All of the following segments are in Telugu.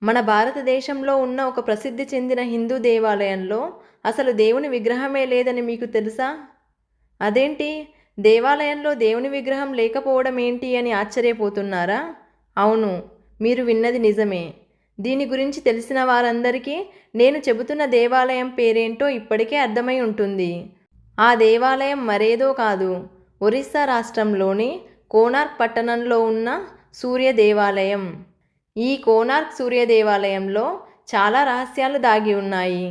మన భారతదేశంలో ఉన్న ఒక ప్రసిద్ధి చెందిన హిందూ దేవాలయంలో అసలు దేవుని విగ్రహమే లేదని మీకు తెలుసా? అదేంటి? దేవాలయంలో దేవుని విగ్రహం లేకపోవడం ఏంటి అని ఆశ్చర్యపోతున్నారా? అవును, మీరు విన్నది నిజమే. దీని గురించి తెలిసిన వారందరికీ నేను చెబుతున్న దేవాలయం పేరేంటో ఇప్పటికే అర్థమై ఉంటుంది. ఆ దేవాలయం మరేదో కాదు, ఒరిస్సా రాష్ట్రంలోని కోనార్క్ పట్టణంలో ఉన్న సూర్య దేవాలయం. ఈ కోనార్క్ సూర్య దేవాలయంలో చాలా రహస్యాలు దాగి ఉన్నాయి.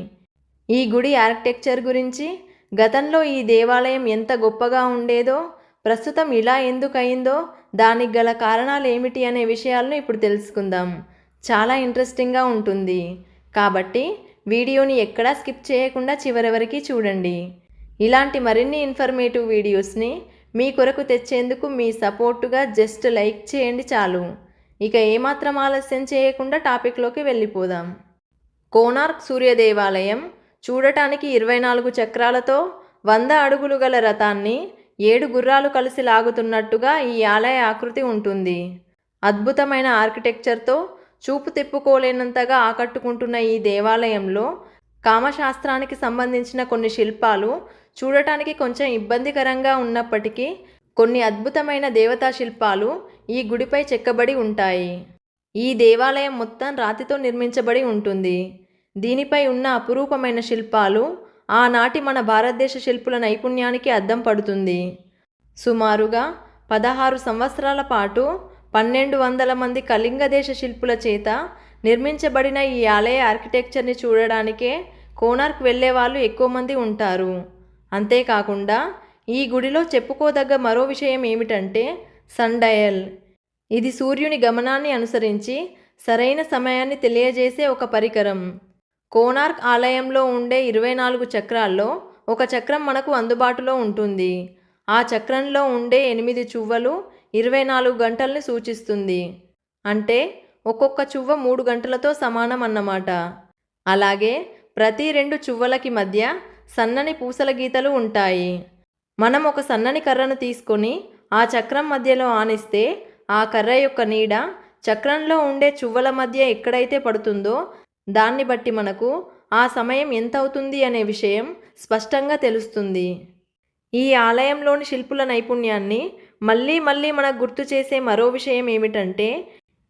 ఈ గుడి ఆర్కిటెక్చర్ గురించి, గతంలో ఈ దేవాలయం ఎంత గొప్పగా ఉండేదో, ప్రస్తుతం ఇలా ఎందుకు అయిందో, దానికి గల కారణాలు ఏమిటి అనే విషయాలను ఇప్పుడు తెలుసుకుందాం. చాలా ఇంట్రెస్టింగ్గా ఉంటుంది. కాబట్టి వీడియోని ఎక్కడా స్కిప్ చేయకుండా చివరి వరకు చూడండి. ఇలాంటి మరిన్ని ఇన్ఫర్మేటివ్ వీడియోస్ని మీ కొరకు తెచ్చేందుకు మీ సపోర్టుగా జస్ట్ లైక్ చేయండి చాలు. ఇక ఏమాత్రం ఆలస్యం చేయకుండా టాపిక్లోకి వెళ్ళిపోదాం. కోనార్క్ సూర్య దేవాలయం చూడటానికి 24 చక్రాలతో 100 అడుగులు గల రథాన్ని 7 గుర్రాలు కలిసి లాగుతున్నట్టుగా ఈ ఆలయ ఆకృతి ఉంటుంది. అద్భుతమైన ఆర్కిటెక్చర్తో చూపు తిప్పుకోలేనంతగా ఆకట్టుకుంటున్న ఈ దేవాలయంలో కామశాస్త్రానికి సంబంధించిన కొన్ని శిల్పాలు చూడటానికి కొంచెం ఇబ్బందికరంగా ఉన్నప్పటికీ కొన్ని అద్భుతమైన దేవతా శిల్పాలు ఈ గుడిపై చెక్కబడి ఉంటాయి. ఈ దేవాలయం మొత్తం రాతితో నిర్మించబడి ఉంటుంది. దీనిపై ఉన్న అపురూపమైన శిల్పాలు ఆనాటి మన భారతదేశ శిల్పుల నైపుణ్యానికి అద్దం పడుతుంది. సుమారుగా 16 సంవత్సరాల పాటు 1200 మంది కళింగ దేశ శిల్పుల చేత నిర్మించబడిన ఈ ఆలయ ఆర్కిటెక్చర్ని చూడడానికే కోనార్క్ వెళ్ళే వాళ్ళు ఎక్కువ మంది ఉంటారు. అంతేకాకుండా ఈ గుడిలో చెప్పుకోదగ్గ మరో విషయం ఏమిటంటే సన్ డయల్. ఇది సూర్యుని గమనాన్ని అనుసరించి సరైన సమయాన్ని తెలియజేసే ఒక పరికరం. కోనార్క్ ఆలయంలో ఉండే 24 చక్రాల్లో ఒక చక్రం మనకు అందుబాటులో ఉంటుంది. ఆ చక్రంలో ఉండే 8 చువ్వలు 24 గంటల్ని సూచిస్తుంది. అంటే ఒక్కొక్క చువ్వ 3 గంటలతో సమానం అన్నమాట. అలాగే ప్రతి 2 చువ్వలకి మధ్య సన్నని పూసల గీతలు ఉంటాయి. మనం ఒక సన్నని కర్రను తీసుకొని ఆ చక్రం మధ్యలో ఆనిస్తే ఆ కర్ర యొక్క నీడ చక్రంలో ఉండే చువ్వల మధ్య ఎక్కడైతే పడుతుందో దాన్ని బట్టి మనకు ఆ సమయం ఎంత అవుతుంది అనే విషయం స్పష్టంగా తెలుస్తుంది. ఈ ఆలయంలోని శిల్పుల నైపుణ్యాన్ని మళ్ళీ మళ్ళీ మనకు గుర్తు చేసే మరో విషయం ఏమిటంటే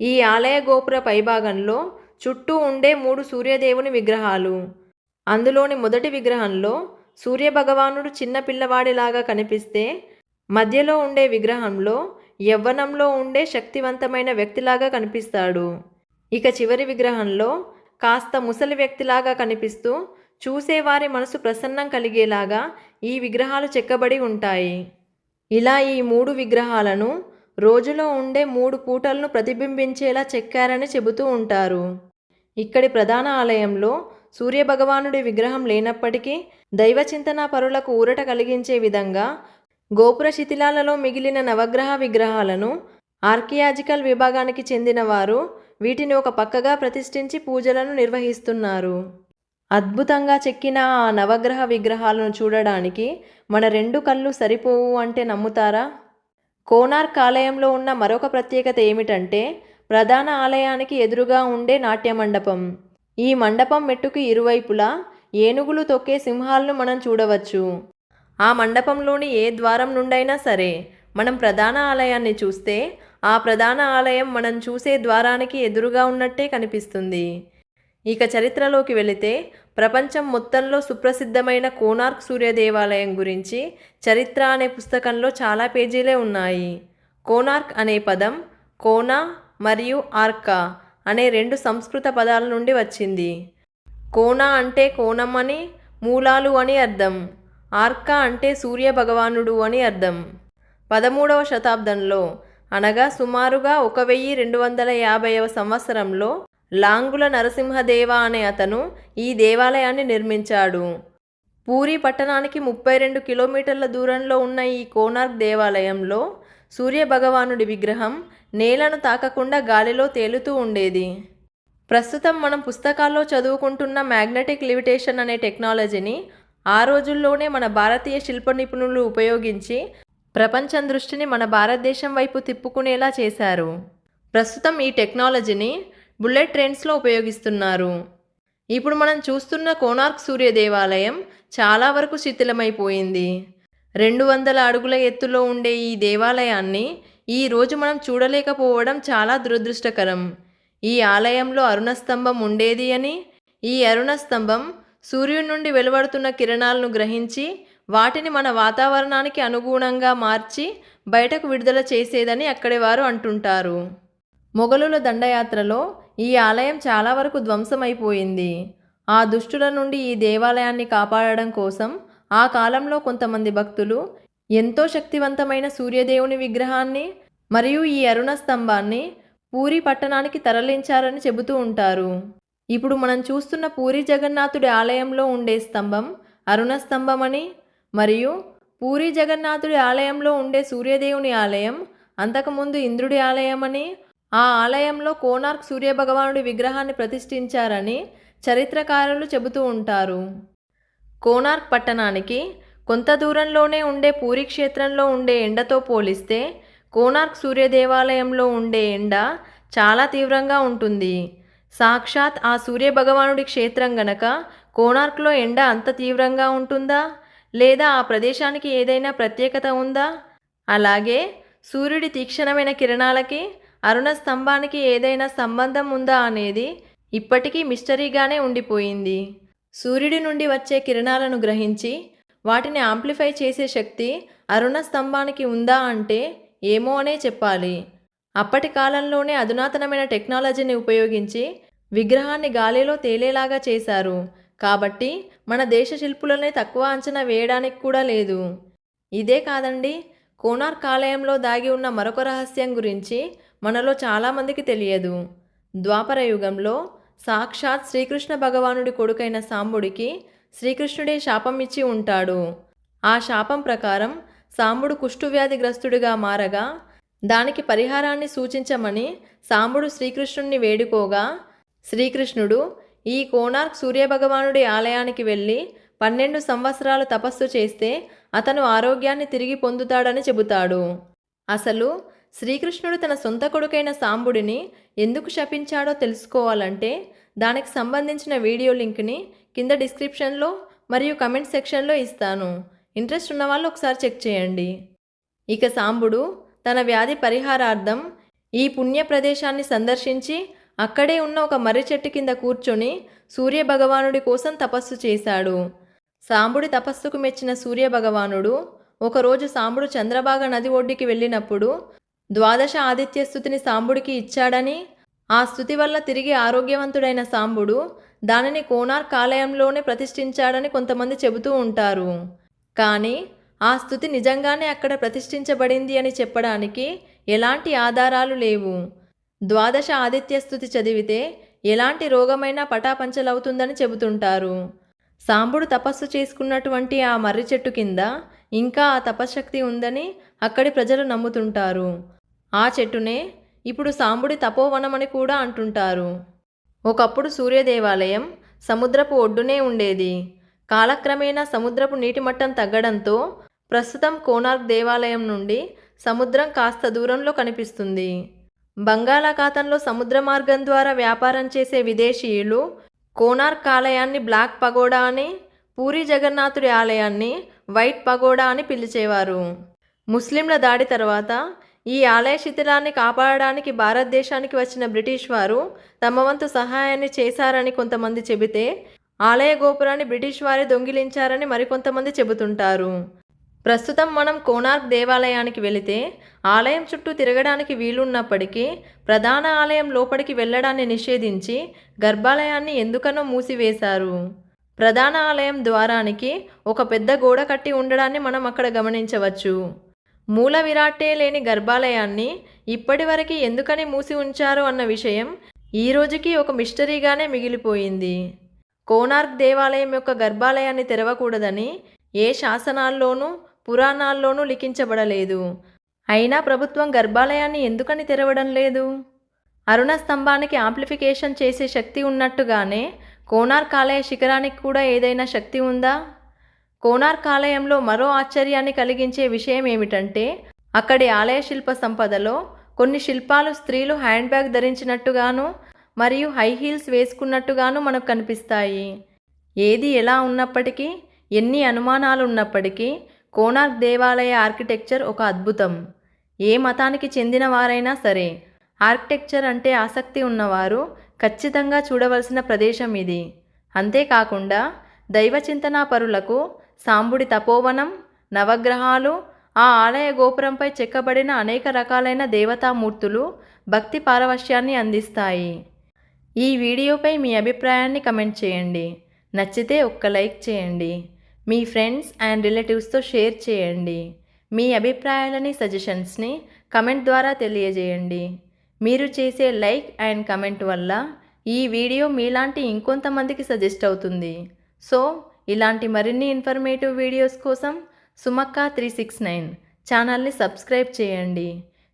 ఈ ఆలయ గోపుర పైభాగంలో చుట్టూ ఉండే 3 సూర్యదేవుని విగ్రహాలు. అందులోని మొదటి విగ్రహంలో సూర్యభగవానుడు చిన్న పిల్లవాడిలాగా కనిపిస్తే, మధ్యలో ఉండే విగ్రహంలో యవ్వనంలో ఉండే శక్తివంతమైన వ్యక్తిలాగా కనిపిస్తాడు. ఇక చివరి విగ్రహంలో కాస్త ముసలి వ్యక్తిలాగా కనిపిస్తూ చూసేవారి మనసు ప్రసన్నం కలిగేలాగా ఈ విగ్రహాలు చెక్కబడి ఉంటాయి. ఇలా ఈ 3 విగ్రహాలను రోజులో ఉండే 3 పూటలను ప్రతిబింబించేలా చెక్కారని చెబుతూ ఉంటారు. ఇక్కడి ప్రధాన ఆలయంలో సూర్యభగవానుడి విగ్రహం లేనప్పటికీ దైవచింతనా పరులకు ఊరట కలిగించే విధంగా గోపుర శిథిలాలలో మిగిలిన నవగ్రహ విగ్రహాలను ఆర్కియాజికల్ విభాగానికి చెందిన వారు వీటిని ఒక పక్కగా ప్రతిష్ఠించి పూజలను నిర్వహిస్తున్నారు. అద్భుతంగా చెక్కిన ఆ నవగ్రహ విగ్రహాలను చూడడానికి మన 2 కళ్ళు సరిపోవు అంటే నమ్ముతారా? కోనార్క్ ఆలయంలో ఉన్న మరొక ప్రత్యేకత ఏమిటంటే ప్రధాన ఆలయానికి ఎదురుగా ఉండే నాట్య మండపం. ఈ మండపం మెట్టుకు ఇరువైపులా ఏనుగులు తొక్కే సింహాలను మనం చూడవచ్చు. ఆ మండపంలోని ఏ ద్వారం నుండైనా సరే మనం ప్రధాన ఆలయాన్ని చూస్తే ఆ ప్రధాన ఆలయం మనం చూసే ద్వారానికి ఎదురుగా ఉన్నట్టే కనిపిస్తుంది. ఇక చరిత్రలోకి వెళితే ప్రపంచం మొత్తంలో సుప్రసిద్ధమైన కోనార్క్ సూర్య దేవాలయం గురించి చరిత్ర అనే పుస్తకంలో చాలా పేజీలే ఉన్నాయి. కోనార్క్ అనే పదం కోనా మరియు ఆర్కా అనే 2 సంస్కృత పదాల నుండి వచ్చింది. కోనా అంటే కోణం అని, మూలాలు అని అర్థం. ఆర్కా అంటే సూర్య భగవానుడు అని అర్థం. 13వ శతాబ్దంలో అనగా సుమారుగా 1250వ సంవత్సరంలో లాంగుల నరసింహదేవ అనే అతను ఈ దేవాలయాన్ని నిర్మించాడు. పూరీ పట్టణానికి 32 కిలోమీటర్ల దూరంలో ఉన్న ఈ కోనార్క్ దేవాలయంలో సూర్య భగవానుడి విగ్రహం నేలను తాకకుండా గాలిలో తేలుతూ ఉండేది. ప్రస్తుతం మనం పుస్తకాల్లో చదువుకుంటున్న మ్యాగ్నెటిక్ లివిటేషన్ అనే టెక్నాలజీని ఆ రోజుల్లోనే మన భారతీయ శిల్ప నిపుణులు ఉపయోగించి ప్రపంచం దృష్టిని మన భారతదేశం వైపు తిప్పుకునేలా చేశారు. ప్రస్తుతం ఈ టెక్నాలజీని బుల్లెట్ ట్రైన్స్లో ఉపయోగిస్తున్నారు. ఇప్పుడు మనం చూస్తున్న కోనార్క్ సూర్య దేవాలయం చాలా వరకు శిథిలమైపోయింది. 200 అడుగుల ఎత్తులో ఉండే ఈ దేవాలయాన్ని ఈరోజు మనం చూడలేకపోవడం చాలా దురదృష్టకరం. ఈ ఆలయంలో అరుణస్తంభం ఉండేది అని, ఈ అరుణస్తంభం సూర్యుడి నుండి వెలువడుతున్న కిరణాలను గ్రహించి వాటిని మన వాతావరణానికి అనుగుణంగా మార్చి బయటకు విడుదల చేసేదని అక్కడి వారు అంటుంటారు. మొఘలుల దండయాత్రలో ఈ ఆలయం చాలా వరకు ధ్వంసమైపోయింది. ఆ దుష్టుల నుండి ఈ దేవాలయాన్ని కాపాడడం కోసం ఆ కాలంలో కొంతమంది భక్తులు ఎంతో శక్తివంతమైన సూర్యదేవుని విగ్రహాన్ని మరియు ఈ అరుణ స్తంభాన్ని పూరి పట్టణానికి తరలించారని చెబుతూ ఉంటారు. ఇప్పుడు మనం చూస్తున్న పూరి జగన్నాథుడి ఆలయంలో ఉండే స్తంభం అరుణ స్తంభం అని, మరియు పూరి జగన్నాథుడి ఆలయంలో ఉండే సూర్యదేవుని ఆలయం అంతకుముందు ఇంద్రుడి ఆలయం అని, ఆ ఆలయంలో కోనార్క్ సూర్యభగవానుడి విగ్రహాన్ని ప్రతిష్ఠించారని చరిత్రకారులు చెబుతూ ఉంటారు. కోనార్క్ పట్టణానికి కొంత దూరంలోనే ఉండే పూరి క్షేత్రంలో ఉండే ఎండతో పోలిస్తే కోనార్క్ సూర్య దేవాలయంలో ఉండే ఎండ చాలా తీవ్రంగా ఉంటుంది. సాక్షాత్ ఆ సూర్యభగవానుడి క్షేత్రం గనక కోనార్క్లో ఎండ అంత తీవ్రంగా ఉంటుందా, లేదా ఆ ప్రదేశానికి ఏదైనా ప్రత్యేకత ఉందా? అలాగే సూర్యుడి తీక్షణమైన కిరణాలకి అరుణ స్తంభానికి ఏదైనా సంబంధం ఉందా అనేది ఇప్పటికీ మిస్టరీగానే ఉండిపోయింది. సూర్యుడి నుండి వచ్చే కిరణాలను గ్రహించి వాటిని యాంప్లిఫై చేసే శక్తి అరుణ స్తంభానికి ఉందా అంటే ఏమో అనే చెప్పాలి. అప్పటి కాలంలోనే అధునాతనమైన టెక్నాలజీని ఉపయోగించి విగ్రహాన్ని గాలిలో తేలేలాగా చేశారు. కాబట్టి మన దేశ శిల్పులనే తక్కువ అంచనా వేయడానికి కూడా లేదు. ఇదే కాదండి, కోనార్క్ ఆలయంలో దాగి ఉన్న మరొక రహస్యం గురించి మనలో చాలామందికి తెలియదు. ద్వాపర యుగంలో సాక్షాత్ శ్రీకృష్ణ భగవానుడి కొడుకైన సాంబుడికి శ్రీకృష్ణుడే శాపం ఇచ్చి ఉంటాడు. ఆ శాపం ప్రకారం సాంబుడు కుష్ఠువ్యాధిగ్రస్తుడిగా మారగా దానికి పరిహారాన్ని సూచించమని సాంబుడు శ్రీకృష్ణుణ్ణి వేడుకోగా శ్రీకృష్ణుడు ఈ కోనార్క్ సూర్యభగవానుడి ఆలయానికి వెళ్ళి 12 సంవత్సరాలు తపస్సు చేస్తే అతను ఆరోగ్యాన్ని తిరిగి పొందుతాడని చెబుతాడు. అసలు శ్రీకృష్ణుడు తన సొంత కొడుకైన సాంబుడిని ఎందుకు శపించాడో తెలుసుకోవాలంటే దానికి సంబంధించిన వీడియో లింక్ని కింద డిస్క్రిప్షన్లో మరియు కమెంట్ సెక్షన్లో ఇస్తాను. ఇంట్రెస్ట్ ఉన్న వాళ్ళు ఒకసారి చెక్ చేయండి. ఇక సాంబుడు తన వ్యాధి పరిహారార్థం ఈ పుణ్య ప్రదేశాన్ని సందర్శించి అక్కడే ఉన్న ఒక మర్రి చెట్టు కింద కూర్చొని సూర్యభగవానుడి కోసం తపస్సు చేశాడు. సాంబుడి తపస్సుకు మెచ్చిన సూర్యభగవానుడు ఒకరోజు సాంబుడు చంద్రభాగ నది ఒడ్డుకి వెళ్ళినప్పుడు ద్వాదశ ఆదిత్య స్తుతిని సాంబుడికి ఇచ్చాడని, ఆ స్తుతి వల్ల తిరిగి ఆరోగ్యవంతుడైన సాంబుడు దానిని కోనార్క్ ఆలయంలోనే ప్రతిష్ఠించాడని కొంతమంది చెబుతూ ఉంటారు. కానీ ఆ స్తుతి నిజంగానే అక్కడ ప్రతిష్ఠించబడింది అని చెప్పడానికి ఎలాంటి ఆధారాలు లేవు. ద్వాదశ ఆదిత్య స్తుతి చదివితే ఎలాంటి రోగమైనా పటాపంచలవుతుందని చెబుతుంటారు. సాంబుడు తపస్సు చేసుకున్నటువంటి ఆ మర్రి చెట్టు కింద ఇంకా ఆ తపశ్శక్తి ఉందని అక్కడి ప్రజలు నమ్ముతుంటారు. ఆ చెట్టునే ఇప్పుడు సాంబుడి తపోవనమని కూడా అంటుంటారు. ఒకప్పుడు సూర్య దేవాలయం సముద్రపు ఒడ్డునే ఉండేది. కాలక్రమేణా సముద్రపు నీటి మట్టం తగ్గడంతో ప్రస్తుతం కోనార్క్ దేవాలయం నుండి సముద్రం కాస్త దూరంలో కనిపిస్తుంది. బంగాళాఖాతంలో సముద్ర మార్గం ద్వారా వ్యాపారం చేసే విదేశీయులు కోనార్క్ ఆలయాన్ని బ్లాక్ పగోడా అని, పూరి జగన్నాథుడి ఆలయాన్ని వైట్ పగోడా అని పిలిచేవారు. ముస్లింల దాడి తర్వాత ఈ ఆలయ శిథిలాన్ని కాపాడడానికి భారతదేశానికి వచ్చిన బ్రిటిష్ వారు తమ వంతు సహాయాన్ని చేశారని కొంతమంది చెబితే, ఆలయ గోపురాన్ని బ్రిటిష్ వారే దొంగిలించారని మరికొంతమంది చెబుతుంటారు. ప్రస్తుతం మనం కోనార్క్ దేవాలయానికి వెళితే ఆలయం చుట్టూ తిరగడానికి వీలున్నప్పటికీ ప్రధాన ఆలయం లోపలికి వెళ్ళడాన్ని నిషేధించి గర్భాలయాన్ని ఎందుకనో మూసివేశారు. ప్రధాన ఆలయం ద్వారానికి ఒక పెద్ద గోడ కట్టి ఉండడాన్ని మనం అక్కడ గమనించవచ్చు. మూల విరాట్టే లేని గర్భాలయాన్ని ఇప్పటివరకు ఎందుకని మూసి ఉంచారు అన్న విషయం ఈ రోజుకి ఒక మిస్టరీగానే మిగిలిపోయింది. కోనార్క్ దేవాలయం యొక్క గర్భాలయాన్ని తెరవకూడదని ఏ శాసనాల్లోనూ పురాణాల్లోనూ లిఖించబడలేదు. అయినా ప్రభుత్వం గర్భాలయాన్ని ఎందుకని తెరవడం లేదు? అరుణ స్తంభానికి యాంప్లిఫికేషన్ చేసే శక్తి ఉన్నట్టుగానే కోనార్క్ ఆలయ శిఖరానికి కూడా ఏదైనా శక్తి ఉందా? కోనార్క్ ఆలయంలో మరో ఆశ్చర్యాన్ని కలిగించే విషయం ఏమిటంటే అక్కడి ఆలయ శిల్ప సంపదలో కొన్ని శిల్పాలు స్త్రీలు హ్యాండ్ బ్యాగ్ ధరించినట్టుగాను, మరియు హై హీల్స్ వేసుకున్నట్టుగాను మనకు కనిపిస్తాయి. ఏది ఎలా ఉన్నప్పటికీ, ఎన్ని అనుమానాలు ఉన్నప్పటికీ కోనార్క్ దేవాలయ ఆర్కిటెక్చర్ ఒక అద్భుతం. ఏ మతానికి చెందిన వారైనా సరే ఆర్కిటెక్చర్ అంటే ఆసక్తి ఉన్నవారు ఖచ్చితంగా చూడవలసిన ప్రదేశం ఇది. అంతేకాకుండా దైవచింతనా పరులకు సాంబుడి తపోవనం, నవగ్రహాలు, ఆ ఆలయ గోపురంపై చెక్కబడిన అనేక రకాలైన దేవతామూర్తులు భక్తి పారవశ్యాన్ని అందిస్తాయి. ఈ వీడియోపై మీ అభిప్రాయాన్ని కమెంట్ చేయండి. నచ్చితే ఒక్క లైక్ చేయండి. మీ ఫ్రెండ్స్ అండ్ రిలేటివ్స్తో షేర్ చేయండి. మీ అభిప్రాయాలని, సజెషన్స్ని కమెంట్ ద్వారా తెలియజేయండి. మీరు చేసే లైక్ అండ్ కమెంట్ వల్ల ఈ వీడియో మీలాంటి ఇంకొంతమందికి సజెస్ట్ అవుతుంది. సో ఇలాంటి మరిన్ని ఇన్ఫర్మేటివ్ వీడియోస్ కోసం సుమక్క 369 ఛానల్ని సబ్స్క్రైబ్ చేయండి.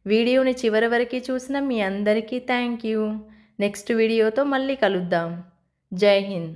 వీడియోని చివరి వరకు చూసిన మీ అందరికీ థ్యాంక్ యూ. నెక్స్ట్ వీడియోతో మళ్ళీ కలుద్దాం. జై హింద్.